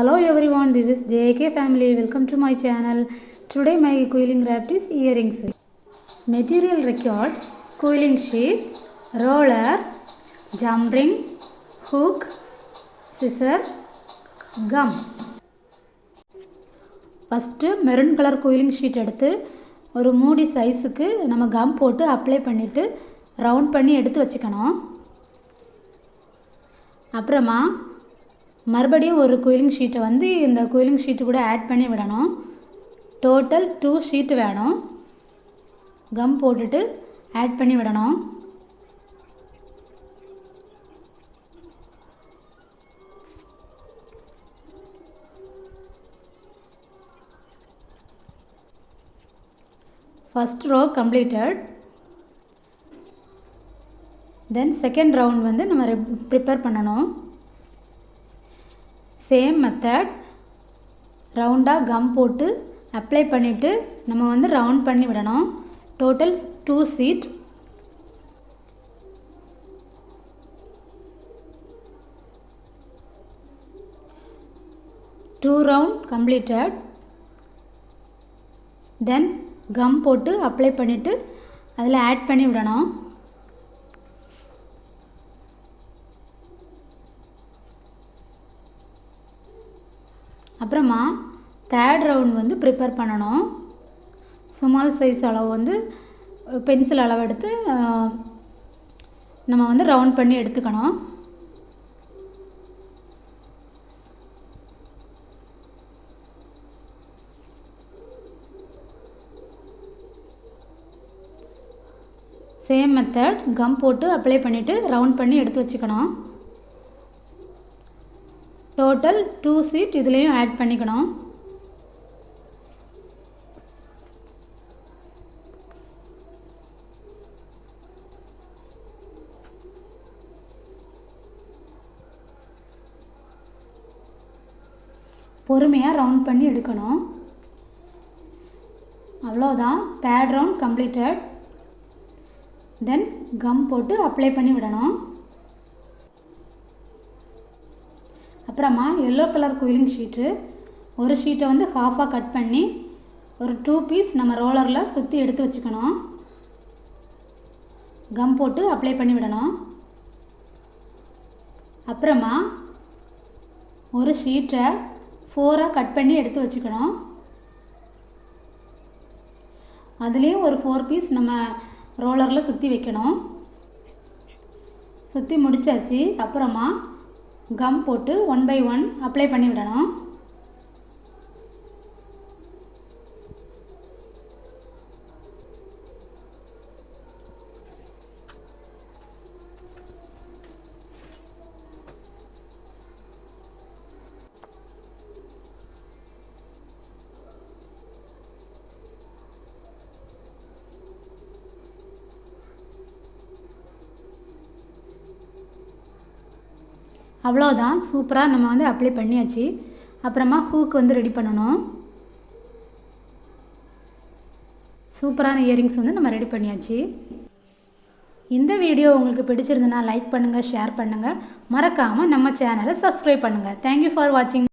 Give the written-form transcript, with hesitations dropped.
Hello everyone, this is JK family. Welcome to my channel. Today my quilling craft is earrings. Material required: quilling sheet, roller, jump ring, hook, scissor, gum. First maroon color quilling sheet எடுத்து ஒரு மூடி சைஸ்க்கு நம்ம come போட்டு apply பண்ணிட்டு round பண்ணி எடுத்து வச்சுக்கணும். அப்புறமா மறுபடியும் ஒரு குயிலிங் ஷீட்டை வந்து இந்த குயிலிங் ஷீட்டு கூட ஆட் பண்ணி விடணும். டோட்டல் 2 ஷீட் வேணும். கம் போட்டுட்டு ஆட் பண்ணி விடணும். First row completed. Then second round வந்து நம்ம ப்ரிப்பேர் பண்ணணும். சேம் மெத்தட், ரவுண்டாக கம் போட்டு அப்ளை பண்ணிவிட்டு நம்ம வந்து ரவுண்ட் பண்ணி விடணும். Total 2 sheet. Two round completed. Then gum போட்டு அப்ளை பண்ணிவிட்டு அதில் ஆட் பண்ணி விடணும். அப்புறமா தேர்ட் ரவுண்ட் வந்து ப்ரிப்பேர் பண்ணணும். ஸ்மால் சைஸ் அளவு வந்து பென்சில் அளவு எடுத்து நம்ம வந்து ரவுண்ட் பண்ணி எடுத்துக்கணும். சேம் மெத்தட், கம் போட்டு அப்ளை பண்ணிவிட்டு ரவுண்ட் பண்ணி எடுத்து வச்சுக்கணும். டோட்டல் 2 ஷீட் இதுலேயும் ஆட் பண்ணிக்கணும். பொறுமையாக ரவுண்ட் பண்ணி எடுக்கணும். அவ்வளோதான், third round completed. Then gum போட்டு அப்ளை பண்ணி விடணும். அப்புறமா எல்லோ கலர் குயிலிங் ஷீட்டு ஒரு ஷீட்டை வந்து ஹாஃபாக கட் பண்ணி ஒரு 2 பீஸ் நம்ம ரோலரில் சுற்றி எடுத்து வச்சுக்கணும். கம் போட்டு அப்ளை பண்ணி விடணும். அப்புறமா ஒரு ஷீட்டை 4ஆக கட் பண்ணி எடுத்து வச்சுக்கணும். அதுலேயும் ஒரு 4 பீஸ் நம்ம ரோலரில் சுற்றி வைக்கணும். சுற்றி முடித்தாச்சு. அப்புறமா கம் போட்டு 1 by 1 அப்ளை பண்ணி விடணும். அவ்வளோதான், சூப்பராக நம்ம வந்து அப்ளை பண்ணியாச்சு. அப்புறமா ஹூக் வந்து ரெடி பண்ணணும். சூப்பரான இயரிங்ஸ் வந்து நம்ம ரெடி பண்ணியாச்சு. இந்த வீடியோ உங்களுக்கு பிடிச்சிருந்ததுன்னா லைக் பண்ணுங்கள், ஷேர் பண்ணுங்கள், மறக்காமல் நம்ம சேனலை சப்ஸ்கிரைப் பண்ணுங்கள். தேங்க்யூ ஃபார் வாட்சிங்.